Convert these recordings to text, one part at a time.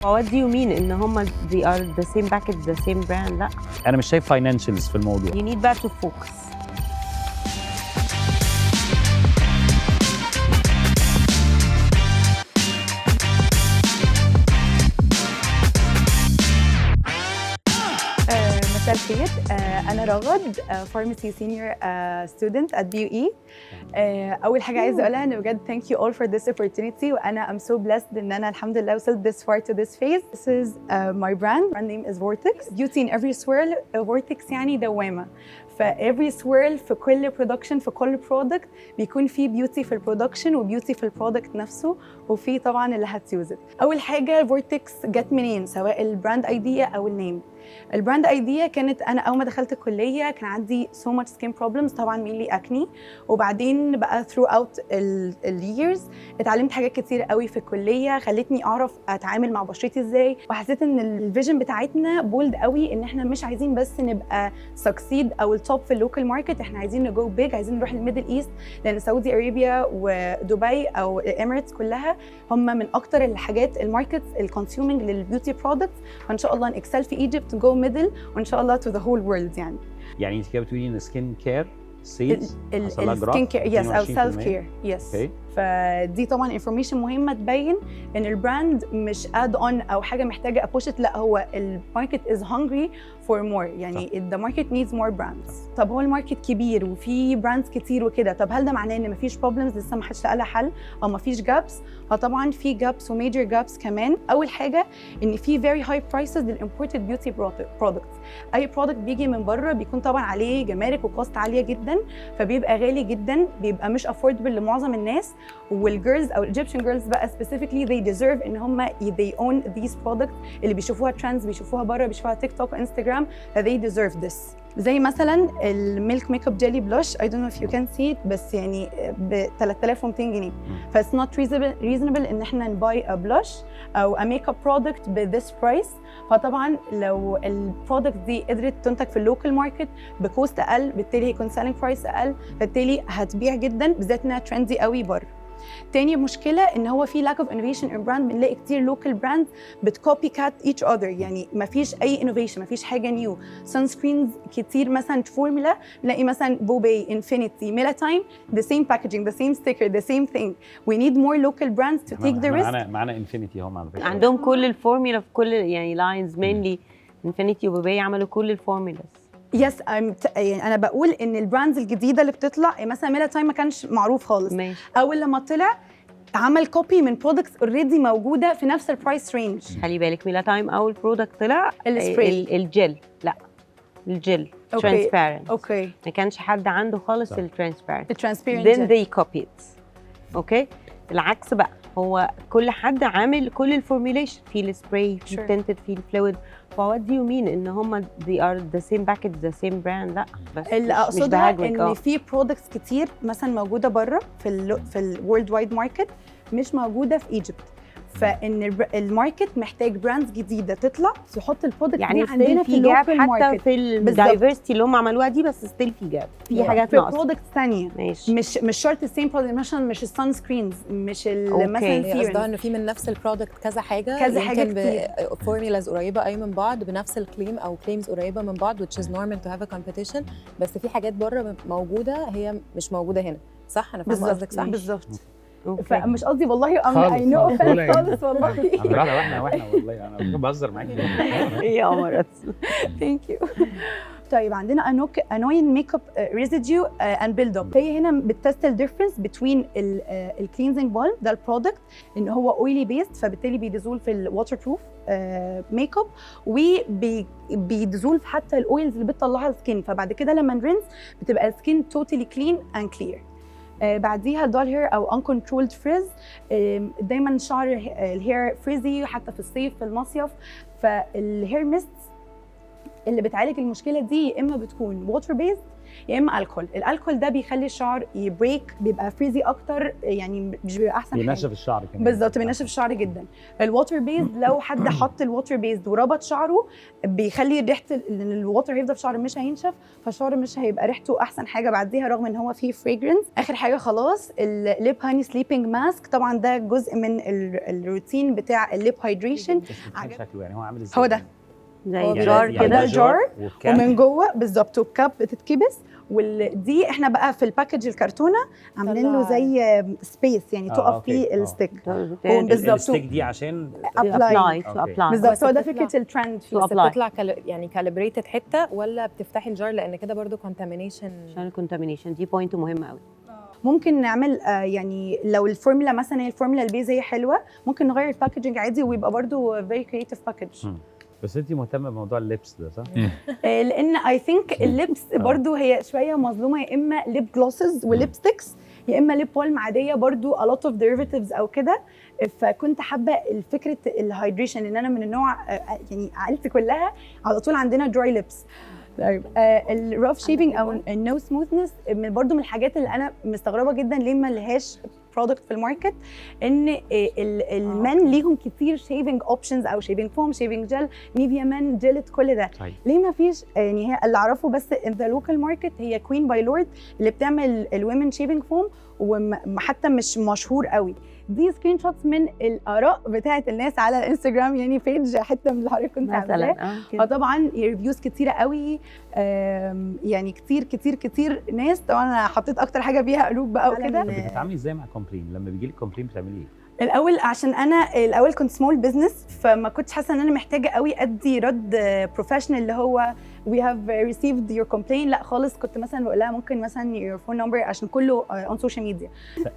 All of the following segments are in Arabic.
What do you mean ان هم they are the same package the same brand؟ لا. انا مش شايف financials في الموضوع. You need bad to focus. مساء الخير. أنا رغد pharmacy senior student at BUE. أول حاجة عايزة أقولها إن بجد thank you all for this opportunity وأنا I'm so blessed إن أنا الحمد لله وصلت this far to this phase. This is my brand name is Vortex. Beauty in every swirl. Vortex يعني دوامة. every swirl في كل production في كل product بيكون في beauty في البرودكشن وبيوتي في البرودكت نفسه وفي طبعا اللي هتيوز. أول حاجة Vortex جت منين سواء البراند ايديا أو النيم. البراند ايديا كانت انا اول ما دخلت الكليه كان عندي so much skin problems طبعا mainly acne وبعدين بقى throughout years اتعلمت حاجات كتير قوي في الكليه خلتني اعرف اتعامل مع بشرتي ازاي وحسيت ان الفيجن بتاعتنا بولد قوي ان احنا مش عايزين بس نبقى سكسيد او التوب في اللوكال ماركت احنا عايزين نجو بيج عايزين نروح للميدل ايست لان سعودي ارابيا ودبي او الاميريتس كلها هم من اكتر الحاجات الماركتس الكونسيومينج للبيوتي برودكتس فان شاء الله نكسل في ايجيبت جو ميدل وان شاء الله to the whole world يعني انت كده بتقولي ان سكين كير سيلز السكين كير يس او سيلف كير يس فدي طبعا انفورميشن مهمه تبين ان البراند مش اد اون او حاجه محتاجه ابوشت لا هو الماركت از هانجري فور مور يعني the market needs more brands. طب هو الماركت كبير وفي براندز كتير وكده طب هل ده معناه ان مفيش بروبلمز لسه ما حدش لقى لها حل او مفيش جابس؟ طبعا في جابس وميجر جابس كمان. اول حاجه ان في very high prices للimported beauty products. اي برودكت بيجي من بره بيكون طبعا عليه جمارك وكوست عاليه جدا فبيبقى غالي جدا بيبقى مش affordable لمعظم الناس والجيرلز او Egyptian girls بقى specifically they deserve ان هم they own these products اللي بيشوفوها trends بيشوفوها بره بيشوفوها تيك توك وانستجرام they deserve this. زي مثلا الميلك ميك اب جيلي بلوش I don't know if you can see it بس يعني ب 3200 جنيه ف it's not reasonable ان احنا نباي a blush او a makeup product ب this price. فطبعا لو البرودكت دي قدرت تنتج في اللوكال ماركت بكوست اقل بالتالي هيكون selling price اقل فبالتالي هتبيع جدا بالذات انها ترندي قوي بره. تاني مشكلة إن هو في lack of innovation in brand بنلاقي كتير local brands بتكوبي كات each other يعني مفيش أي innovation مفيش حاجة new. sunscreens كتير مثلا فورمولا نلاقي مثلا بوبي انفينيتي ميلاتايم the same packaging the same sticker the same thing. we need more local brands to take the risk. معنا انفينيتي هم على فكرة عندهم كل الفورمولا في كل يعني لاينز mainly انفينيتي وبوبي عملوا كل الفورمولاز. يس يعني انا بقول ان البراندز الجديده اللي بتطلع مثلا ميلاتايم ما كانش معروف خالص ماشي. اول لما طلع عمل كوبي من برودكتس اوريدي موجوده في نفس البرايس رينج. خلي بالك ميلاتايم اول برودكت طلع السبراي الجل لا الجل ترانسبيرنت اوكي ما كانش حد عنده خالص الترانسبيرنت الترانسبيرنت then they copied اوكي. العكس بقى هو كل حد عامل كل الفورميليشن في السبراي في التنتد في الفلويد. فوات دو يو مين ان هم they are the same package the same brand؟ لا بس اللي اقصدها ان في برودكتس كتير مثلا موجوده بره في الورلد وايد ماركت مش موجوده في ايجيبت فان الماركت محتاج براندز جديده تطلع تحط البرودكت يعني دي عندنا في جاب اللوكال حتى ماركت في الدايفرستي اللي هم عملوها دي بس ستيل في جاب في حاجات ناقصه في برودكتس ثانيه ماشي. مش شرط السيم برودكت مثلا مش السان سكرينز مش مثلا قصدها انه في من نفس البرودكت كذا حاجه كتير فورمولاز قريبه اي من بعض بنفس الكليم او كليمز قريبه من بعض which is normal to have a competition بس في حاجات بره موجوده هي مش موجوده هنا صح؟ انا فاهمه قصدك صح؟ بالظبط فمش قصدي والله اي نو خالص والله واحنا والله انا بهزر معاكي يا قمر ثانك يو. طيب عندنا annoying makeup residue and build up. هي هنا بتست الديفرنس بين الكلينزنج بالم ده البرودكت ان هو اويلي بيست فبالتالي بيديزولف في الواتر بروف ميك اب وبيديزولف حتى الاويلز اللي بتطلعها السكين فبعد كده لما نرنس بتبقى السكين توتالي كلين اند كلير. بعديها دول هير او uncontrolled فريز دايما شعر الهير فريزي حتى في الصيف في المصيف فالهير ميست اللي بتعالج المشكله دي يا اما بتكون ووتر بيز يا اما الكحول. الالكحول ده بيخلي الشعر يبريك، بيبقى فريزي اكتر، يعني مش بيبقى احسن حاجه. بينشف الشعر كمان. بالظبط، بينشف الشعر جدا. الووتر بيز لو حد حط الووتر بيز وربط شعره بيخلي ريحه الووتر هيفضل في شعره مش هينشف، فالشعر مش هيبقى ريحته احسن حاجه بعديها رغم ان هو فيه فريجرنس. اخر حاجه خلاص الليب هاني سليبنج ماسك، طبعا ده جزء من الروتين بتاع الليب هايدريشن. شكله يعني هو عامل ازاي؟ هو ده زي جار كده، جار ومن جوه بالظبط، والكاب بتتكبس. ودي احنا بقى في الباكج الكرتونه عاملين له زي سبيس يعني تقف فيه الستيك. بالظبط الستيك دي عشان ابلاي بالظبط. هو ده فكره الترند. بس بتطلع يعني كاليبريتد حته ولا بتفتحي الجار لان كده برضو كونتامينيشن؟ عشان الكونتامينيشن دي بوينت مهمه قوي. ممكن نعمل يعني لو الفورمولا مثلا هي الفورمولا البيز هي حلوه ممكن نغير الباكجينج عادي ويبقى برضو فيري كرييتيف باكج. بس انت مهتمه بموضوع اللبس ده صح؟ لان اي ثينك اللبس برضو هي شويه مظلومه، يا اما ليب جلوسز وليبستكس يا اما ليب بالم عاديه برضو a lot of derivatives او كده. فكنت حابه الفكره الهايدريشن ان انا من النوع يعني عائلتي كلها على طول عندنا دراي ليبس. طيب الراف شيفنج او النو سموثنس برضو من الحاجات اللي انا مستغربه جدا ليه ما لهاش برودكت في الماركت، ان المن ليهم كتير شيفنج اوبشنز او شيفنج فوم، شيفنج جل، نيفيا مان جيلت، كل ده ليه ما فيش؟ يعني هي اللي اعرفه بس ان ذا لوكال ماركت هي كوين باي لورد اللي بتعمل الومن شيفنج فوم، وحتى مش مشهور قوي. دي سكرين شوتس من الاراء بتاعه الناس على الانستجرام، يعني بيج حته من اللي حضرتك كنت عاملاه. فطبعا ريفيوز كتيره قوي، يعني كتير ناس. طبعا انا حطيت اكتر حاجه بيها قلوب بقى وكده. بتتعاملي ازاي مع كومبلين؟ لما بيجي لك كومبلين بتعملي ايه؟ الاول عشان انا الاول كنت سمول بزنس فما كنتش حاسه ان انا محتاجه قوي ادي رد بروفيشنال اللي هو we have received your complaint. لا خالص، كنت مثلا بقول لها ممكن مثلا your phone number عشان كله on social media.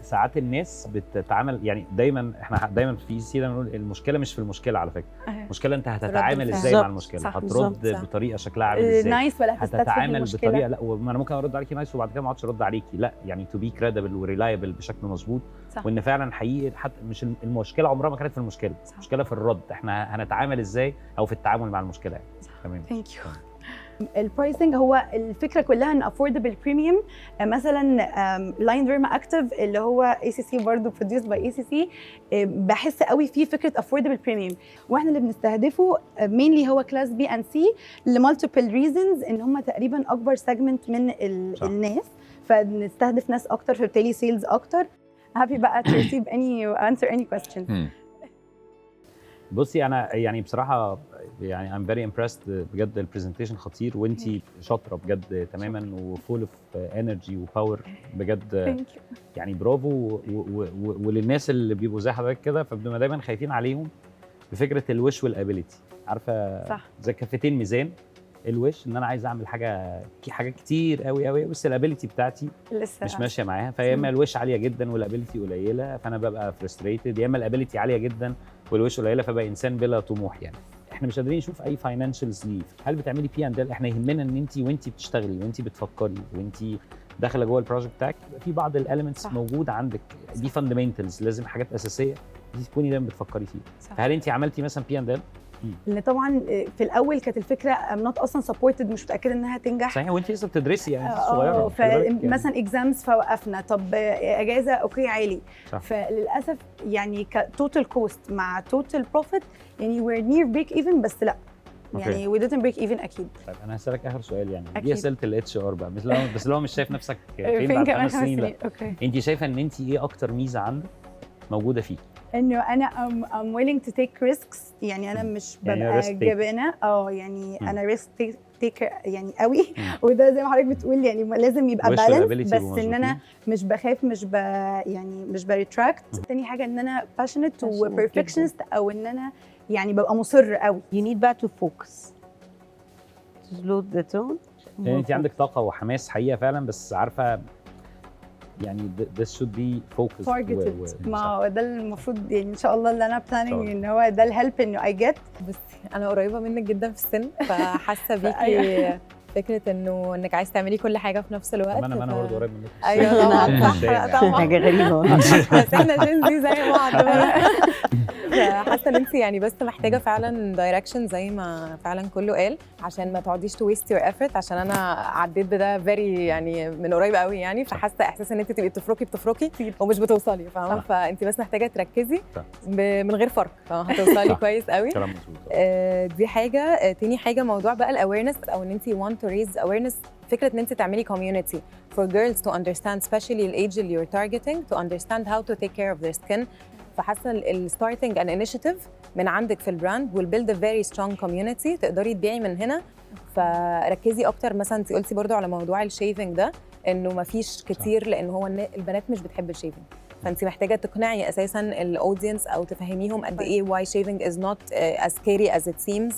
ساعات الناس بتتعامل يعني احنا دايما في سيده بنقول المشكله مش في المشكله على فكره، المشكله انت هتتعامل ازاي مع المشكله، هترد بطريقه شكلها عامل ازاي نايس ولا هتتعامل بطريقه. لا انا ممكن ارد عليكي نايس وبعد كده ما اقعدش ارد عليكي، لا يعني تو بي كريدبل وريلايبل بشكل مظبوط، وان فعلا حقيقي حتى مش المشكله عمرها ما كانت في المشكله، المشكله في الرد، احنا هنتعامل ازاي او في التعامل مع المشكله يعني. تمام. ثانك يو. البرايسنج هو الفكره كلها ان افوردبل بريميوم. مثلا لاين ديرما اكتيف اللي هو ACC برضه بروديوسد باي ACC، بحس قوي فيه فكره افوردبل بريميوم، واحنا اللي بنستهدفه مينلي هو كلاس بي اند سي لمالتيبل ريزونز، ان هم تقريبا اكبر سيجمنت من الناس، فنستهدف ناس اكتر فبالتالي سيلز اكتر. happy بقى to receive any answer any questions. بصي انا يعني بصراحه يعني I'm very impressed بجد، البرزنتيشن خطير وانتي شاطره بجد تماما وفول اوف انرجي وباور بجد. يعني برافو. وللناس اللي بيبقوا زي حضرتك كده فبنبقى دايما خايفين عليهم بفكره الوش والابيليتي، عارفه صح. زي كفتين ميزان. الوش ان انا عايز اعمل حاجات كتير قوي قوي، بس الابيليتي بتاعتي لسه مش ماشيه معاها، فيا اما الوش عاليه جدا والابيليتي قليله فانا ببقى فرستريتد، يا اما الابيليتي عاليه جدا والوش قليله فبقى انسان بلا طموح. يعني احنا مش قادرين نشوف اي فاينانشالز ليه. هل بتعملي بي اند ال؟ احنا يهمنا ان انت وانت بتشتغلي وانت بتفكري وانت داخله جوه البروجكت بتاعك في بعض الاليمنتس موجوده عندك، دي فاندمنتالز لازم حاجات اساسيه دي تكوني دايما بتفكري فيها. فهل انت عملتي مثلا بي اند ال؟ لان طبعا في الاول كانت الفكره نوت اصلا سبورتد، مش متاكده انها تنجح. صحيح، وانت لسه بتدرسي يعني صغيره. فمثلا اكزامز فوقفنا، طب اجازه اوكي عالي. صح. فللاسف يعني كتوتال كوست مع توتال بروفيت يعني وير نير بريك ايفن، بس لا يعني وي ديدنت بريك ايفن اكيد. طيب انا هسالك اخر سؤال، يعني دي اسئله الاتش ار بقى، بس لو مش شايف نفسك فين بعد 5 سنين، لا انت شايفه ان انت ايه اكتر ميزه عندك موجوده فيك؟ انه انا I'm willing to take risks، يعني انا مش ببقى جبانه يعني انا ريسك تيكر يعني قوي. وده زي ما حضرتك بتقول يعني لازم يبقى بالانس، بس ان انا مش بخاف، مش بريتراكت. تاني حاجه ان انا passionate وبرفكشنست، او ان انا يعني ببقى مصر قوي. you need بقى to focus slow the tone. يعني انت عندك طاقه وحماس حقيقه فعلا، بس عارفه يعني this should be focused targeted. ما هو ده المفروض يعني ان شاء الله اللي انا planning ان هو ده الهلب انه I get. بصي انا قريبه منك جدا في السن، فحاسه بيكي فكره انك عايز تعملي كل حاجه في نفس الوقت. انا برضه قريب منك. ايوه طبعا. حاجه غريبه بس احنا جين زي بعض. حاسه ان انت يعني بس محتاجه فعلا دايركشن زي ما فعلا كله قال، عشان ما تقعديش تو ويست يور ايفورت، عشان انا عديت بده فيري يعني من قريب قوي يعني، فحاسه احساس ان انت تبقي بتفركي ومش بتوصلي، فاهمه؟ فانت بس محتاجه تركزي من غير فرق، هتوصلي كويس قوي. دي حاجه. تاني حاجه موضوع بقى الاويرنس، او ان انت want to raise awareness، فكره ان انت تعملي community for girls to understand especially الage اللي you're targeting to understand how to take care of their skin. فحاسه ال starting an initiative من عندك في البراند will build a very strong community تقدري تبيعي من هنا. فركزي اكتر، مثلا انت قلتي برضو على موضوع الشيفنج ده انه ما فيش كتير، لان هو البنات مش بتحب الشيفنج، فانت محتاجه تقنعي اساسا الاودينس او تفهميهم قد ايه why shaving is not as scary as it seems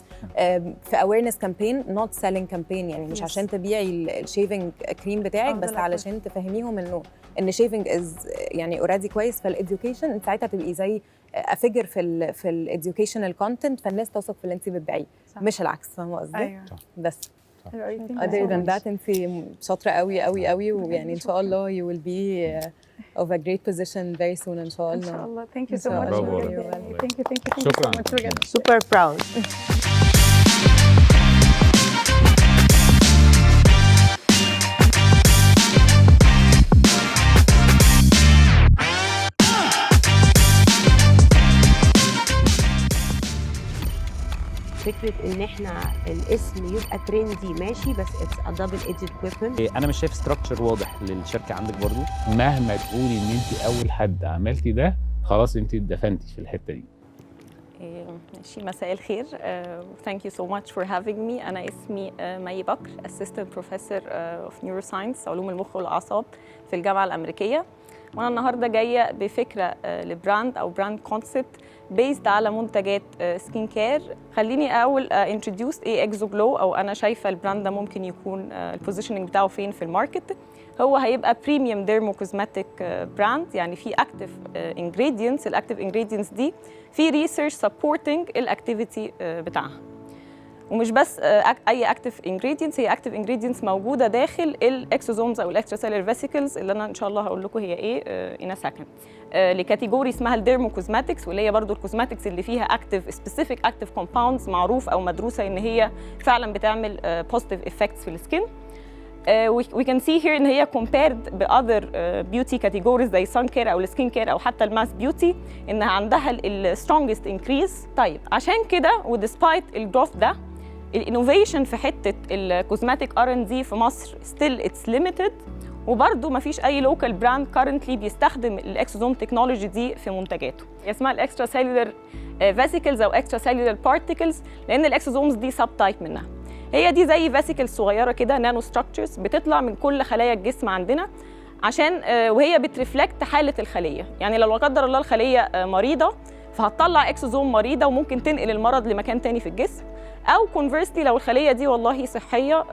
في awareness campaign not selling campaign، يعني مش عشان تبيعي الشيفنج كريم بتاعك، بس علشان تفهميهم انه ان شيفنج از يعني اوريدي كويس. فالاديوكيشن انت ساعتها تبقي زي افجر في الاديوكيشنال كونتنت، فالناس تثق في اللي انت بتبيعيه مش العكس، فاهمه قصدي؟ أيوة. بس other than that انت شاطره قوي قوي قوي، ويعني ان شاء الله you will be of a great position very soon ان شاء الله. ان شاء الله. Thank you so much. Thank you شكرا. so much بجد. super proud. فكره ان احنا الاسم يبقى ترندي ماشي، بس اتس ا دبل ايدجد ويبن. انا مش شايف ستراكشر واضح للشركه عندك برضو. مهما تقولي ان انت اول حد عملتي ده، خلاص انت اتدفنتي في الحته دي. ماشي، مساء الخير. Thank you so much for having me. أنا اسمي مي بكر، Assistant Professor of Neuroscience علوم المخ والأعصاب في الجامعة الأمريكية. وأنا النهاردة جاية بفكرة لبراند أو براند كونسبت بيزد على منتجات سكين كير. خليني أول introduce إيه إكزوجلو، أو أنا شايفة البراند ده ممكن يكون البوزيشننج بتاعه فين في الماركت. هو هيبقى بريميوم ديرمو كوزماتيك براند، يعني في اكتف انجريدينتس. الاكتف انجريدينتس دي في ريسيرش سبورتنج الاكتيفيتي بتاعها، ومش بس اي اكتف انجريدينتس، هي اكتف انجريدينتس موجوده داخل الاكسوزومز او الاكسترا سيلر فيسيكلز اللي انا ان شاء الله هقول لكم هي ايه ان سكند، لكاتيجوري اسمها الديرمو كوزماتكس، واللي هي برضو الكوزماتكس اللي فيها اكتف سبيسيفيك اكتف كومباوندز معروف او مدروسه ان هي فعلا بتعمل بوزيتيف افكتس في السكين. we can see here ان هي compared ب other beauty categories زي sun care او السكين كير او حتى الماس بيوتي، انها عندها ال strongest increase. طيب عشان كده وديسبايت الجروث ده، الانوفيشن في حته الكوزماتيك R&D في مصر still it's limited، وبرده ما فيش اي لوكال براند currently بيستخدم الاكسوزوم تكنولوجي دي في منتجاته. اسمها الاكسترا سيلولر فيسيكلز او اكسترا سيلولر بارتيكلز، لان الاكسوزومز دي سب تايب منها. هي دي زي فيسيكل صغيره كده، نانو ستراكشرز بتطلع من كل خلايا الجسم عندنا، عشان وهي بترفلكت حاله الخليه. يعني لو لا قدر الله الخليه مريضه، فهتطلع اكسوزوم مريضه وممكن تنقل المرض لمكان تاني في الجسم، او كونفرسلي لو الخليه دي والله صحيه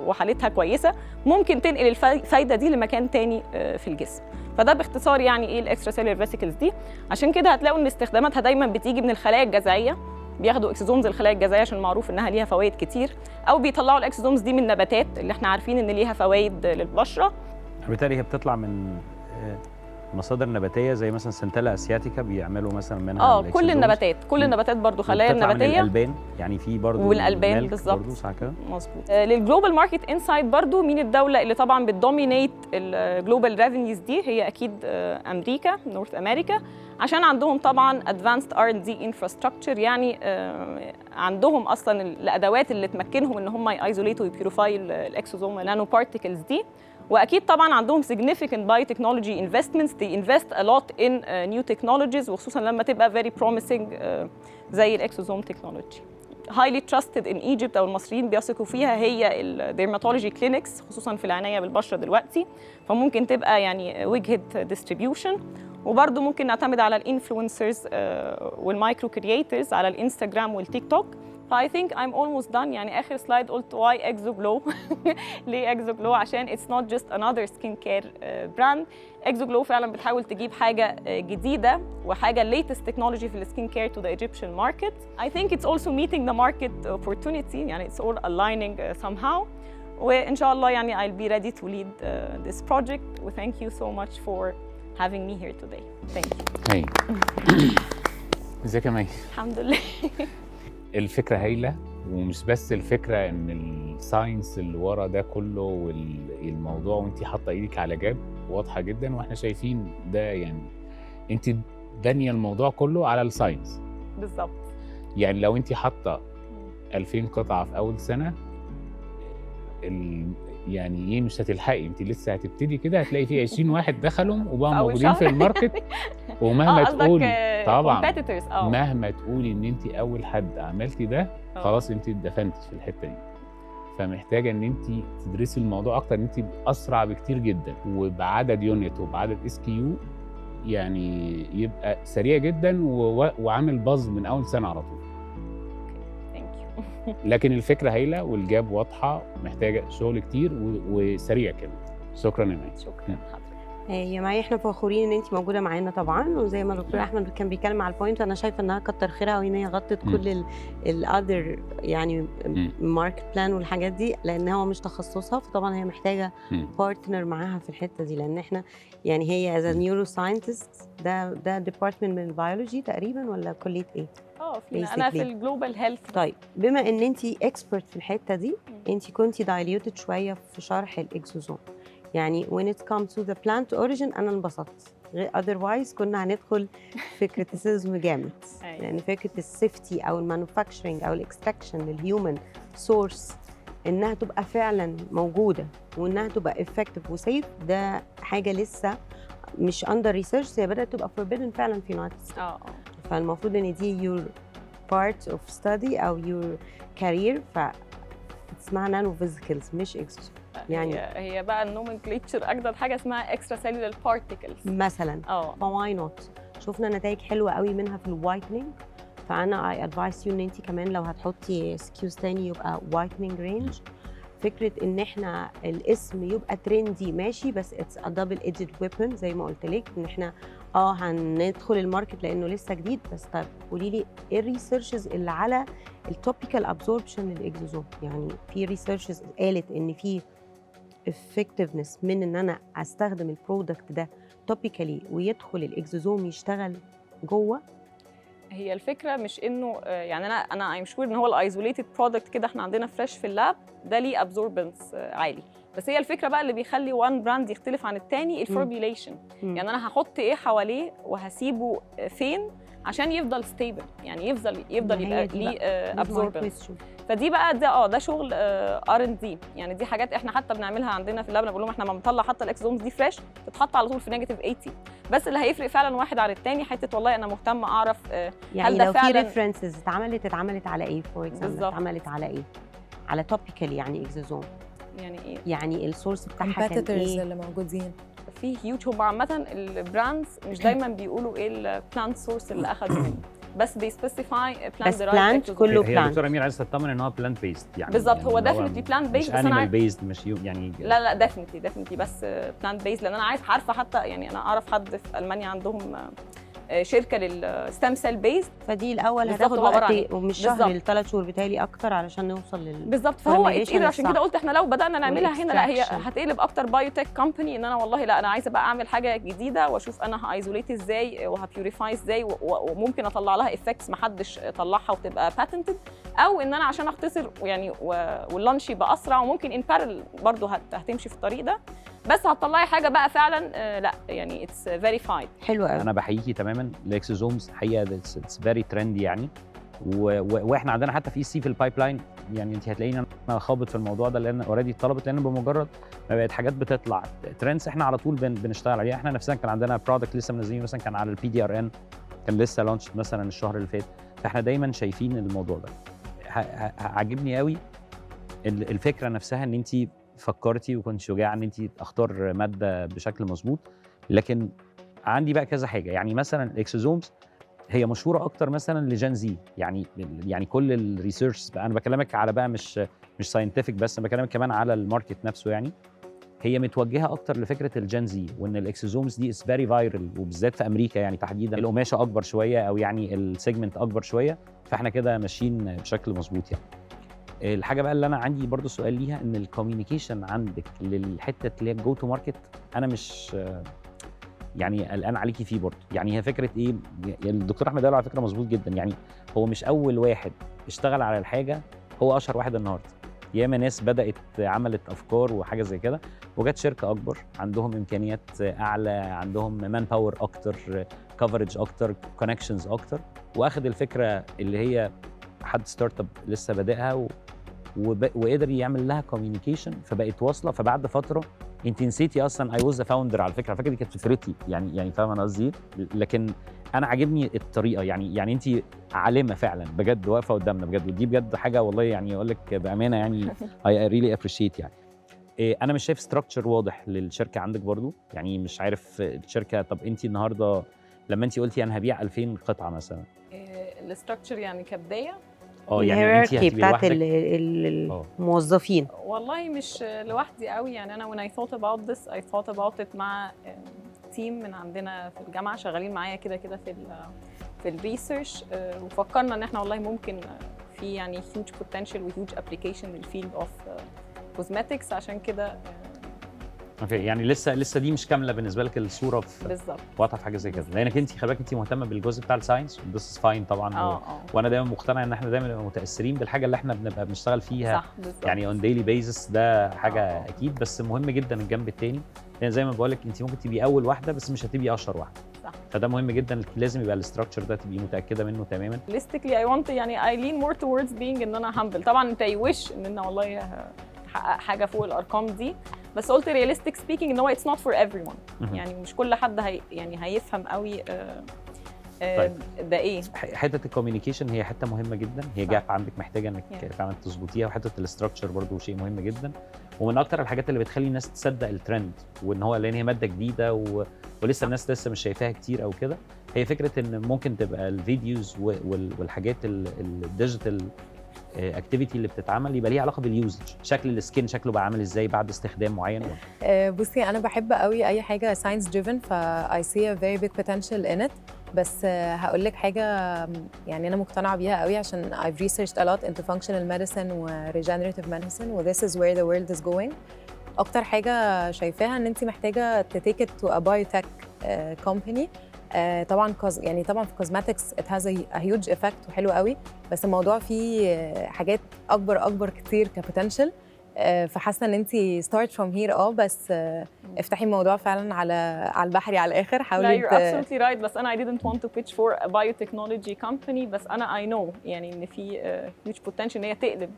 وحالتها كويسه، ممكن تنقل الفايده دي لمكان تاني في الجسم. فده باختصار يعني ايه الاكسترا سيلولر فيسيكلز دي. عشان كده هتلاقوا ان استخداماتها دايما بتيجي من الخلايا الجذعيه، بياخدوا اكسوزومز الخلايا الجذعيه عشان معروف انها ليها فوائد كتير، او بيطلعوا الاكسوزومز دي من نباتات اللي احنا عارفين ان ليها فوائد للبشره. بالتالي هي بتطلع من مصادر نباتيه زي مثلا سنتلا اسياتيكا، بيعملوا مثلا منها كل النباتات، كل النباتات برضو خلايا النباتيه، من الالبان، يعني في برضو والالبان بالظبط صح كده مظبوط. للجلوبال ماركت انسايت برضو، مين الدوله اللي طبعا بتدومينيت الجلوبال ريفينيوز دي؟ هي اكيد امريكا، نورث امريكا، عشان عندهم طبعا ادفانسد R&D انفراستراكشر، يعني عندهم اصلا الادوات اللي تمكنهم ان هم يايزوليتوا ويبيوريفاي الاكسوزوم نانو بارتيكلز دي. واكيد طبعا عندهم significant biotechnology investments. they invest a lot in new technologies، وخصوصا لما تبقى very promising زي الاكسوزوم تكنولوجي. highly trusted in Egypt، او المصريين بيثقوا فيها، هي الديرماتولوجي كلينكس خصوصا في العنايه بالبشره دلوقتي، فممكن تبقى يعني وجهه ديستريبيوشن. وبرده ممكن نعتمد على الانفلونسرز والمايكرو كرييترز على الانستغرام والتيك توك. I think I'm almost done. يعني آخر سلايد قلت why ExoGlow. ليه ExoGlow؟ عشان it's not just another skincare brand. ExoGlow فعلا بتحاول تجيب حاجة جديدة وحاجة latest technology في السكين كير to the Egyptian market. I think it's also meeting the market opportunity. يعني it's all aligning somehow. وإن شاء الله يعني I'll be ready to lead this project. Thank you so much for having me here today. Thank you. Hey. ازيك يا مي؟ الحمد لله. الفكره هايله، ومش بس الفكره ان الساينس اللي ورا ده كله والموضوع، وانت حاطه ايدك على جاب واضحه جدا واحنا شايفين ده. يعني انت بانيه الموضوع كله على الساينس بالظبط. يعني لو انت حاطه 2000 قطعه في اول سنه، يعني ايه مش هتلحقي، انت لسه هتبتدي كده هتلاقي في 20 واحد دخلوا وبقوا موجودين في الماركت. ومهما تقولي طبعا مهما تقولي ان انت اول حد عملتي ده، خلاص انت اتدفنتي في الحته دي. فمحتاجه ان انت تدرسي الموضوع اكتر، ان انت اسرع بكتير جدا وبعدد يونت وبعدد SKU، يعني يبقى سريع جدا وعامل باز من اول سنه على طول. لكن الفكره هايله والجاب واضحه، محتاجه شغل كتير وسريع كده. شكرا يا مي. شكرا حضرتك. يا مي احنا فخورين ان انت موجوده معانا طبعا، وزي ما الدكتور احمد كان بيتكلم على البوينت، انا شايفه انها كتر خيرها وان هي غطت كل الاذر يعني ماركت بلان والحاجات دي، لان هو مش تخصصها، فطبعا هي محتاجه بارتنر معاها في الحته دي، لان احنا يعني هي از نيورو ساينتست ده ديبارتمنت من البيولوجي تقريبا ولا كليه ايه؟ انا في الجلوبال هيلث. طيب بما ان انت اكسبرت في الحته دي، انت كنتي دايليوتد شويه في شرح الاكسوزوم، يعني when it comes to the plant origin انا انبسطت، otherwise كنا هندخل في كريتيسيزم جامد. يعني فكره السيفتي او المانوفاكتشرنج او الاكستراكشن للهيومن سورس انها تبقى فعلا موجوده وانها تبقى effective وسيف، ده حاجه لسه مش اندر ريسيرش، هي بدات تبقى forbidden فعلا في يونايتد ستيتس. فالمفروض ان دي your part of study او your career، اسمها نانو فيزيكلز مش اكسوسوم. يعني هي بقى النومنكليتشر اجدد حاجه اسمها اكسترا سيلولار بارتيكلز مثلا. فواي نوت، شفنا نتائج حلوه قوي منها في الوايتنينج، فانا اي ادفايس يو ان انت كمان لو هتحطي سكيوز تاني يبقى وايتنينج رينج. فكره ان احنا الاسم يبقى ترندي ماشي، بس اتس ا دبل ايدجد ويبن زي ما قلت لك، ان احنا هندخل الماركت لانه لسه جديد. بس طيب قولي لي ايه الريسيرشز اللي على التوبيكال ابزوربشن للاكزوزوم؟ يعني في ريسيرشز قالت ان في effectiveness من ان انا استخدم البرودكت ده توبيكالي ويدخل الاكزوزوم يشتغل جوه. هي الفكره مش انه يعني انا ايم شور ان هو الايزوليتد برودكت كده احنا عندنا فريش في اللاب ده ليه ابزوربنس عالي، بس هي الفكره بقى اللي بيخلي وان براند يختلف عن الثاني الفورميوليشن. يعني انا هحط ايه حواليه وهسيبه فين عشان يفضل ستيبل، يعني يفضل يبقى ليه ابزوربنس. فدي بقى ده شغل R&D، يعني دي حاجات احنا حتى بنعملها عندنا في اللاب. بقول لهم احنا لما بنطلع حتى الاكسوزومز دي فريش تتحط على طول في نيجاتيف 80، بس اللي هيفرق فعلا واحد عن الثاني حته والله انا مهتمه اعرف يعني هل ده لو فعلا في ريفرنسز اتعملت على ايه؟ فور اكزامبل اتعملت على ايه؟ على توبيكال يعني اكسوزوم، يعني ايه؟ يعني السورس بتاعها كان ايه اللي موجودين في هيوج. هم عامه البراندز مش دايما بيقولوا ايه البلانت سورس اللي اخذوا بس بيسبيسيفاي بلانت كله بلانت. هي دكتوره امير عايزه تطمن ان هو بلانت بيست يعني بالظبط. هو ديفينتلي بلانت بيست، بس انا انيمال بيست مش يعني لا ديفينتلي بس بلانت بيست، لان انا عارفه حتى يعني انا اعرف حد في المانيا عندهم شركه للستام سيل بيست، فدي الاول هتاخد وقت ومش شهر ل3 شهور بتهيألي اكتر علشان نوصل بالظبط. فهو كتير عشان كده قلت احنا لو بدانا نعملها هنا لا هي هتقلب اكتر بايوتك كومباني، ان انا والله لا انا عايزه بقى اعمل حاجه جديده واشوف انا هايزوليت ازاي وهبيوريفاي ازاي وممكن اطلع لها افكتس ما حدش طلعها وتبقى باتنتد، او ان انا عشان اختصر يعني واللانش يبقى اسرع وممكن ان بارل برضه هتمشي في الطريق ده، بس هتطلعي حاجه بقى فعلا لا يعني اتس فيريفايد. حلو قوي. انا بحييكي تماما. الاكسوزومز حقيقه اتس فيري ترندي يعني، واحنا عندنا حتى في في البايب لاين. يعني انت هتلاقيني انا خابط في الموضوع ده لان اوريدي اتطلبت، لان بمجرد ما بقت حاجات بتطلع ترندز احنا على طول بنشتغل عليها. احنا نفسنا كان عندنا برودكت لسه منزلين مثلا كان على الPDRN، كان لسه لانش مثلا الشهر اللي فات، فاحنا دايما شايفين الموضوع ده. عاجبني قوي الفكره نفسها ان انت فكرتي وكنت شجاعه ان انت اختار ماده بشكل مظبوط. لكن عندي بقى كذا حاجه، يعني مثلا الاكسوزومز هي مشهوره اكتر مثلا لجان زي، يعني كل الريسيرش بقى انا بكلمك على بقى مش ساينتفك بس، انا بكلمك كمان على الماركت نفسه. يعني هي متوجهه اكتر لفكره الجان زي، وان الاكسوزومز دي از فيري فايرال، وبالذات في امريكا يعني تحديدا القماشه اكبر شويه او يعني السيجمنت اكبر شويه، فاحنا كده ماشيين بشكل مظبوط يعني. الحاجه بقى اللي انا عندي برضو سؤال ليها، ان الكوميونيكيشن عندك للحته اللي هي جو تو ماركت، انا يعني قلقان عليكي فيه برضه. يعني هي فكره ايه، الدكتور احمد قال على فكره مظبوط جدا، يعني هو مش اول واحد اشتغل على الحاجه هو اشهر واحد النهارده. ياما ناس بدات عملت افكار وحاجه زي كده وجت شركه اكبر عندهم امكانيات اعلى، عندهم مان باور اكتر، كفرج اكتر، كونكشنز اكتر، واخد الفكره اللي هي حد ستارت اب لسه بادئها وقدر يعمل لها كوميونيكيشن فبقت واصله. فبعد فتره انت نسيتي اصلا اي واز فاوندر على فكره دي كانت فكرتي، يعني فاهمه انا قصدي. لكن انا عاجبني الطريقه، يعني انت عالمه فعلا بجد واقفه قدامنا بجد، ودي بجد حاجه والله يعني اقول لك بامانه يعني اي ريلي ابريشيت. يعني انا مش شايف ستراكشر واضح للشركه عندك برضو، يعني مش عارف الشركه. طب انت النهارده لما انت قلتي انا هبيع 2000 قطعه مثلا، الستراكشر يعني كبدايه يعني انت هتبقي بتاعت لوحدك؟ الموظفين. والله مش لوحدي قوي، يعني انا when I thought about this I thought about it مع تيم من عندنا في الجامعه شغالين معايا كده في الريسيرش، وفكرنا ان احنا والله ممكن في يعني huge potential و huge application للفيلد اوف cosmetics. عشان كده اوكي، يعني لسه دي مش كامله بالنسبه لك الصوره بالظبط واضحه في حاجه زي كده، لانك انت خلي بالك انت مهتمه بالجزء بتاع الساينس وذس فاين طبعا. وانا دايما مقتنع ان احنا دايما نبقى متاثرين بالحاجه اللي احنا بنبقى بنشتغل فيها. صح بالظبط، يعني اون ديلي بيزس ده حاجه اكيد، بس مهم جدا الجنب الثاني، لان زي ما بقول لك انت ممكن تبقي اول واحده بس مش هتبقي اشهر واحده. صح، فده مهم جدا، لازم يبقى الاستراكشر ده تبقي متاكده منه تماما. realistically I want يعني I lean more towards being ان انا humble. طبعا انت يوش ان انا والله احقق حاجه فوق الارقام دي، بس قلت realistic speaking ان هو it's not for everyone. يعني مش كل حد يعني هيفهم قوي طيب. ده ايه. حته الكوميونيكيشن هي حته مهمه جدا، هي جاب عندك محتاجه انك فعلا تظبطيها، وحته الاستراكشر برضو شيء مهم جدا، ومن اكتر الحاجات اللي بتخلي الناس تصدق الترند، وان هو لان هي ماده جديده ولسه الناس لسه مش شايفاها كتير او كده. هي فكره ان ممكن تبقى الفيديوز والحاجات الديجيتال اكتيفيتي اللي بتتعمل يبقى ليها علاقه باليوزج، شكل السكين شكله بقى عامل ازاي بعد استخدام معين. بصي انا بحب قوي اي حاجه ساينس دريفن، فاي سي ا فيري بيج بوتنشال ان ات. بس هقول لك حاجه يعني انا مقتنعه بيها قوي عشان I've researched a lot into functional medicine و regenerative medicine و this is where the world is going. اكتر حاجه شايفاها ان انت محتاجه تتيك it to a biotech company. طبعا يعني طبعا في cosmetics it has a huge effect وحلو قوي، بس الموضوع فيه حاجات اكبر كتير كبوتنشال. فحاسه ان انت start from here بس افتحي الموضوع فعلا على البحري على الاخر. حاولي لا you're absolutely right، بس انا I didn't want to pitch for a biotechnology company، بس انا I know يعني ان في huge potential ان هي تقلب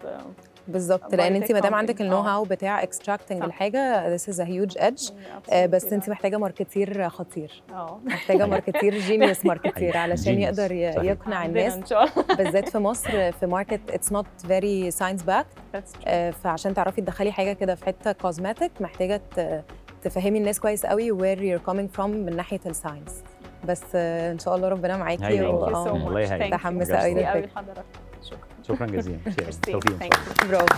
بالظبط، لان انت ما دام عندك النو هاو بتاع extracting الحاجه this is a huge edge. بس انت محتاجه ماركتير خطير، محتاجه ماركتير جينيوس ماركتير علشان يقدر يقنع الناس بالذات في مصر في ماركت it's not very science backed. فعشان تعرفي تدخلي حاجه كده في حته كوزماتيك محتاجه تفهمي الناس كويس قوي where you're coming from من ناحيه الساينس. بس ان شاء الله ربنا معاكي. متحمسه قوي لحضرتك. شكرا جزيلا. برافو.